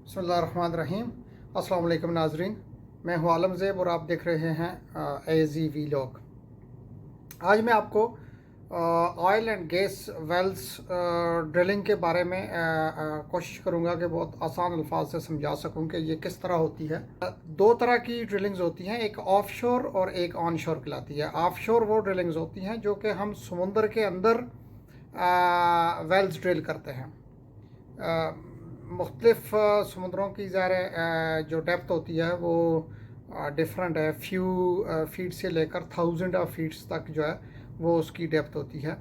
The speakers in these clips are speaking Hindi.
बिस्मिल्लाहिर्रहमानिर्रहीम। अस्सलाम वालेकुम नाजरीन, मैं हूँ आलम ज़ेब और आप देख रहे हैं AZ व्लॉग। आज मैं आपको oil and gas wells drilling के बारे में कोशिश करूँगा कि बहुत आसान अल्फाज से समझा सकूँ कि ये किस तरह होती है। दो तरह की ड्रिलिंग्स होती हैं, एक ऑफशोर और एक ऑनशोर कहलाती है। ऑफशोर वो ड्रिलिंग्स होती हैं जो कि हम समुंदर के अंदर वेल्स ड्रिल करते हैं। मुख्तलिफ समुद्रों की ज़ाहिर जो डेप्थ होती है वो डिफरेंट है। फ्यू फीट से लेकर थाउजेंड ऑफ फीट्स तक जो है वो उसकी डेप्थ होती है।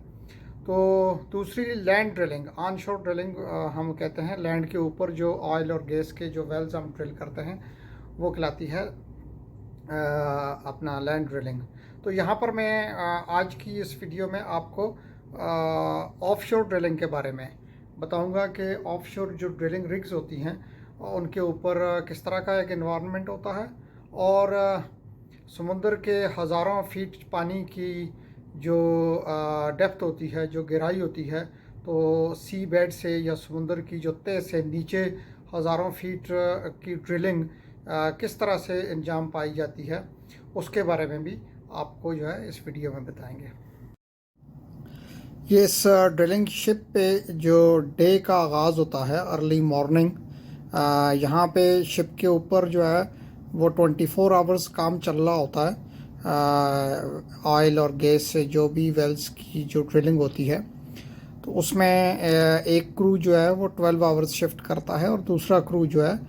तो दूसरी लैंड ड्रिलिंग, ऑन शोर ड्रिलिंग हम कहते हैं। लैंड के ऊपर जो ऑयल और गैस के जो वेल्स हम ड्रिल करते हैं वो कहलाती है अपना लैंड ड्रिलिंग। तो यहाँ पर मैं आज की इस वीडियो में आपको ऑफशोर ड्रिलिंग के बारे में बताऊंगा कि ऑफशोर जो ड्रिलिंग रिग्स होती हैं उनके ऊपर किस तरह का एक एनवायरनमेंट होता है और समुंदर के हज़ारों फीट पानी की जो डेप्थ होती है, जो गहराई होती है, तो सी बेड से या समुंदर की जो तह से नीचे हज़ारों फीट की ड्रिलिंग किस तरह से अंजाम पाई जाती है, उसके बारे में भी आपको जो है इस वीडियो में बताएंगे। ये इस ड्रिलिंग शिप पे जो डे का आगाज़ होता है अर्ली मॉर्निंग, यहाँ पे शिप के ऊपर जो है वो 24 आवर्स काम चल रहा होता है। ऑयल और गैस से जो भी वेल्स की जो ड्रिलिंग होती है, तो उसमें एक क्रू जो है वो 12 आवर्स शिफ्ट करता है और दूसरा क्रू जो है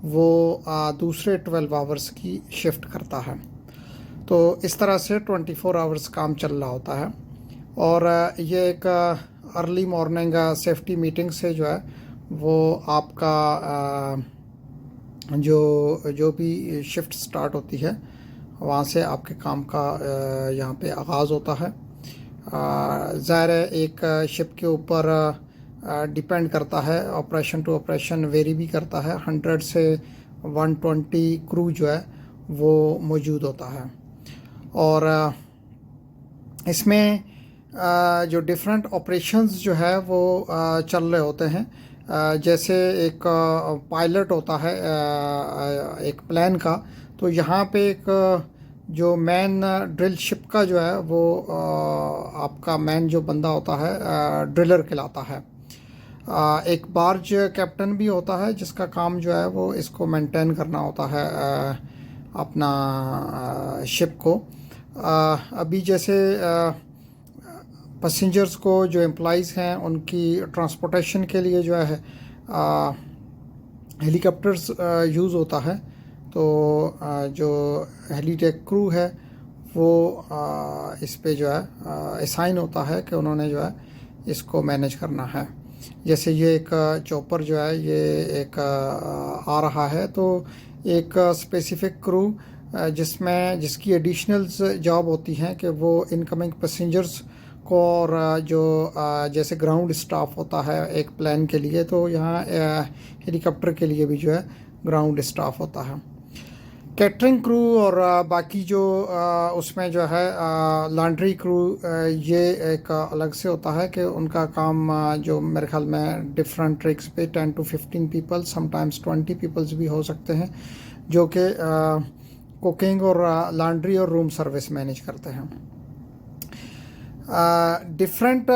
वो दूसरे 12 आवर्स की शिफ्ट करता है। तो इस तरह से 24 आवर्स काम चल रहा होता है। और ये एक अर्ली मॉर्निंग सेफ्टी मीटिंग से जो है वो आपका जो भी शिफ्ट स्टार्ट होती है वहाँ से आपके काम का यहाँ पे आगाज़ होता है। ज़ाहिर है एक शिप के ऊपर डिपेंड करता है, ऑपरेशन टू ऑपरेशन वेरी भी करता है। 100 से 120 क्रू जो है वो मौजूद होता है और इसमें जो डिफरेंट ऑपरेशंस जो है वो चल रहे होते हैं। जैसे एक पायलट होता है एक प्लेन का, तो यहाँ पे एक जो मैन ड्रिल शिप का जो है वो आपका मैन जो बंदा होता है ड्रिलर कहलाता है। एक बार्ज कैप्टन भी होता है जिसका काम जो है वो इसको मेंटेन करना होता है अपना शिप को। अभी जैसे पैसेंजर्स को जो एम्प्लॉइज़ हैं उनकी ट्रांसपोर्टेशन के लिए जो है हेलीकॉप्टर्स यूज़ होता है। तो जो हेलीटेक क्रू है वो इस पे जो है असाइन होता है कि उन्होंने जो है इसको मैनेज करना है। जैसे ये एक चॉपर जो है ये एक आ रहा है, तो एक स्पेसिफिक क्रू जिसकी एडिशनल जॉब होती है कि वो इनकमिंग पैसेंजर्स को और जो जैसे ग्राउंड स्टाफ होता है एक प्लेन के लिए, तो यहाँ हेलीकॉप्टर के लिए भी जो है ग्राउंड स्टाफ होता है। कैटरिंग क्रू और बाकी जो उसमें जो है लॉन्ड्री क्रू, ये एक अलग से होता है कि उनका काम जो मेरे ख्याल में डिफरेंट ट्रिक्स पे 10 to 15 पीपल, समटाइम्स 20 पीपल्स भी हो सकते हैं, जो कि कुकिंग और लॉन्ड्री और रूम सर्विस मैनेज करते हैं। डिफरेंट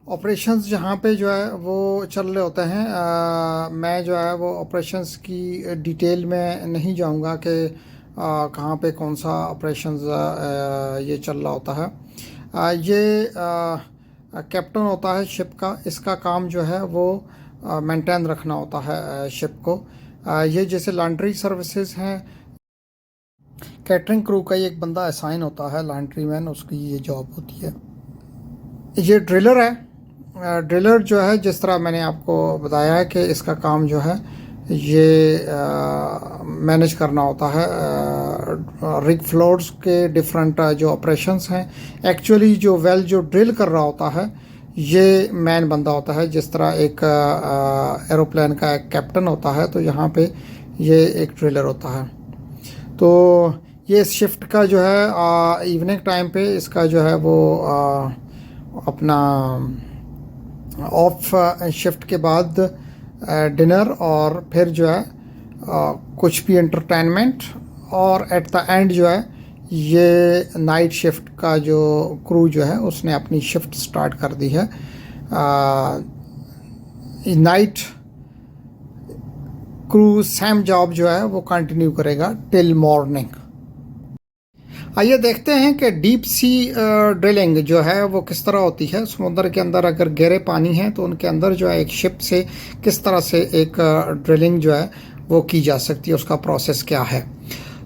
ऑपरेशंस जहाँ पे जो है वो चल रहे होते हैं। मैं जो है वो ऑपरेशंस की डिटेल में नहीं जाऊँगा कि कहाँ पे कौन सा ऑपरेशंस ये चल रहा होता है। ये कैप्टन होता है शिप का, इसका काम जो है वो मेंटेन रखना होता है शिप को। ये जैसे लॉन्ड्री सर्विसेज हैं, कैटरिंग क्रू का ही एक बंदा असाइन होता है, लॉन्ड्री मैन, उसकी ये जॉब होती है। ये ड्रिलर है। ड्रिलर जो है जिस तरह मैंने आपको बताया है कि इसका काम जो है ये मैनेज करना होता है रिग फ्लोर्स के डिफरेंट जो ऑपरेशंस हैं। एक्चुअली जो वेल जो ड्रिल कर रहा होता है ये मैन बंदा होता है, जिस तरह एक एरोप्लेन का एक कैप्टन होता है, तो यहाँ पे ये एक ड्रिलर होता है। तो ये शिफ्ट का जो है इवनिंग टाइम पे इसका जो है वो अपना ऑफ शिफ्ट के बाद डिनर और फिर जो है कुछ भी एंटरटेनमेंट, और एट द एंड जो है ये नाइट शिफ्ट का जो क्रू जो है उसने अपनी शिफ्ट स्टार्ट कर दी है। नाइट क्रू सेम जॉब जो है वो कंटिन्यू करेगा टिल मॉर्निंग। आइए देखते हैं कि डीप सी ड्रिलिंग जो है वो किस तरह होती है। समुद्र के अंदर अगर गहरे पानी है तो उनके अंदर जो है एक शिप से किस तरह से एक ड्रिलिंग जो है वो की जा सकती है, उसका प्रोसेस क्या है।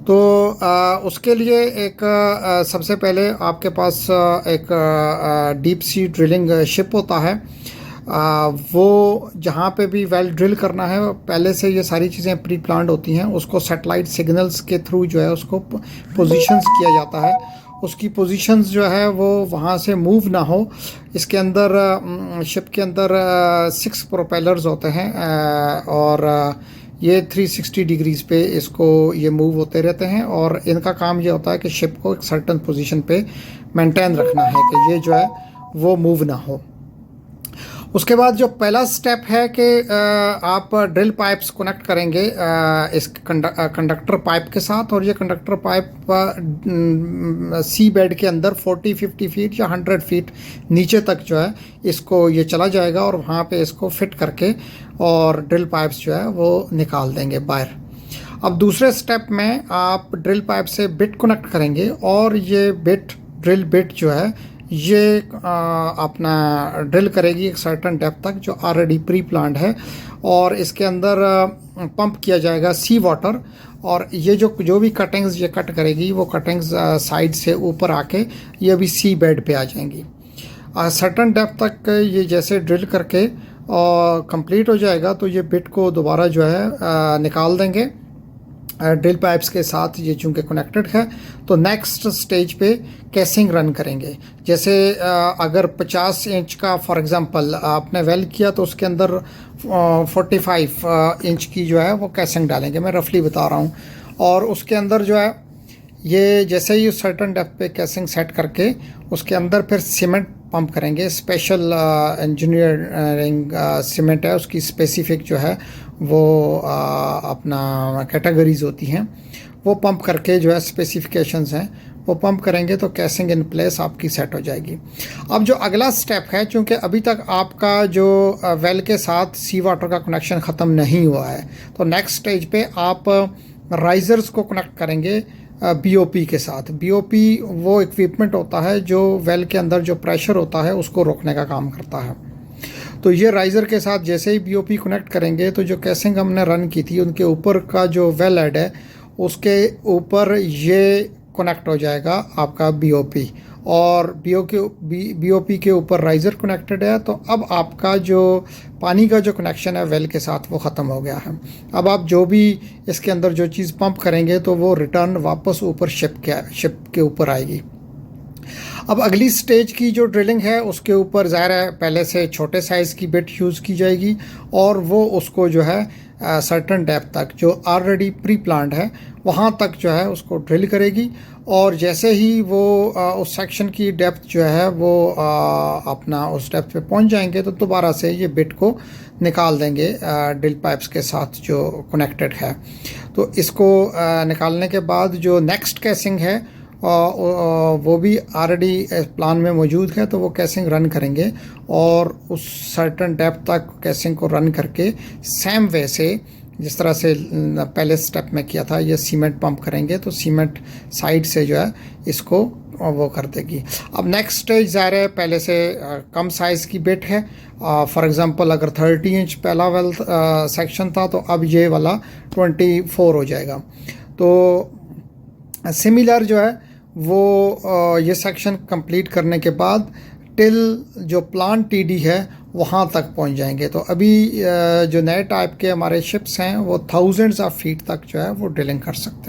तो उसके लिए एक सबसे पहले आपके पास एक डीप सी ड्रिलिंग शिप होता है। वो जहाँ पे भी वेल ड्रिल करना है पहले से ये सारी चीज़ें प्री प्लान्ड होती हैं। उसको सैटेलाइट सिग्नल्स के थ्रू जो है उसको पोजीशंस किया जाता है। उसकी पोजीशंस जो है वो वहाँ से मूव ना हो। इसके अंदर शिप के अंदर 6 प्रोपेलर्स होते हैं और ये 360 डिग्रीज पे इसको ये मूव होते रहते हैं, और इनका काम ये होता है कि शिप को एक सर्टन पोजीशन पे मेंटेन रखना है कि ये जो है वो मूव ना हो। उसके बाद जो पहला स्टेप है कि आप ड्रिल पाइप्स कनेक्ट करेंगे इस कंडक्टर पाइप के साथ, और ये कंडक्टर पाइप सी बेड के अंदर 40-50 फीट या 100 फीट नीचे तक जो है इसको ये चला जाएगा, और वहाँ पे इसको फिट करके और ड्रिल पाइप्स जो है वो निकाल देंगे बाहर। अब दूसरे स्टेप में आप ड्रिल पाइप से बिट कनेक्ट करेंगे, और ये ड्रिल बिट जो है ये अपना ड्रिल करेगी एक सर्टन डेप्थ तक जो ऑलरेडी प्री प्लान्ड है, और इसके अंदर पंप किया जाएगा सी वाटर, और ये जो भी कटिंग्स ये कट करेगी वो कटिंग्स साइड से ऊपर आके ये भी सी बेड पे आ जाएंगी। सर्टन डेप्थ तक ये जैसे ड्रिल करके और कंप्लीट हो जाएगा तो ये बिट को दोबारा जो है निकाल देंगे ड्रिल पाइप्स के साथ, ये चूँकि कनेक्टेड है। तो नेक्स्ट स्टेज पे कैसिंग रन करेंगे। जैसे अगर 50 इंच का फॉर एग्जांपल आपने वेल किया तो उसके अंदर 45 इंच की जो है वो कैसिंग डालेंगे, मैं रफली बता रहा हूँ। और उसके अंदर जो है ये जैसे ही सर्टन डेप्थ पे कैसिंग सेट करके उसके अंदर फिर सीमेंट पंप करेंगे। स्पेशल इंजीनियरिंग सीमेंट है, उसकी स्पेसिफिक जो है वो अपना कैटेगरीज होती हैं, वो पंप करके जो है स्पेसिफिकेशंस हैं वो पंप करेंगे तो कैसिंग इन प्लेस आपकी सेट हो जाएगी। अब जो अगला स्टेप है, चूँकि अभी तक आपका जो वेल के साथ सी वाटर का कनेक्शन ख़त्म नहीं हुआ है, तो नेक्स्ट स्टेज पे आप राइजर्स को कनेक्ट करेंगे बीओपी के साथ। बीओपी वो इक्विपमेंट होता है जो वेल के अंदर जो प्रेशर होता है उसको रोकने का काम करता है। तो ये राइज़र के साथ जैसे ही बीओपी कनेक्ट करेंगे तो जो कैसिंग हमने रन की थी उनके ऊपर का जो वेल हेड है उसके ऊपर ये कनेक्ट हो जाएगा आपका बीओपी, और बीओपी के ऊपर राइज़र कनेक्टेड है। तो अब आपका जो पानी का जो कनेक्शन है वेल के साथ वो ख़त्म हो गया है। अब आप जो भी इसके अंदर जो चीज़ पंप करेंगे तो वो रिटर्न वापस ऊपर शिप के ऊपर आएगी। अब अगली स्टेज की जो ड्रिलिंग है उसके ऊपर ज़ाहिर है पहले से छोटे साइज़ की बिट यूज़ की जाएगी, और वो उसको जो है सर्टन डेप्थ तक जो ऑलरेडी प्री प्लान्ड है वहाँ तक जो है उसको ड्रिल करेगी। और जैसे ही वो उस सेक्शन की डेप्थ जो है वो अपना उस डेप्थ पे पहुँच जाएंगे तो दोबारा से ये बिट को निकाल देंगे ड्रिल पाइप्स के साथ जो कनेक्टेड है। तो इसको निकालने के बाद जो नेक्स्ट कैसिंग है वो भी ऑलरेडी प्लान में मौजूद है, तो वो कैसिंग रन करेंगे और उस सर्टन डेप्थ तक कैसिंग को रन करके सेम वे से जिस तरह से पहले स्टेप में किया था ये सीमेंट पंप करेंगे तो सीमेंट साइड से जो है इसको वो कर देगी। अब नेक्स्ट स्टेज ज़ाहिर है पहले से कम साइज़ की बिट है। फॉर एग्ज़ाम्पल अगर 30 इंच पहला वेल सेक्शन था तो अब ये वाला 24 हो जाएगा। तो सिमिलर जो है वो ये सेक्शन कंप्लीट करने के बाद टिल जो प्लान टीडी है वहाँ तक पहुँच जाएंगे। तो अभी जो नए टाइप के हमारे शिप्स हैं वो थाउजेंड्स ऑफ फीट तक जो है वो ड्रिलिंग कर सकते हैं।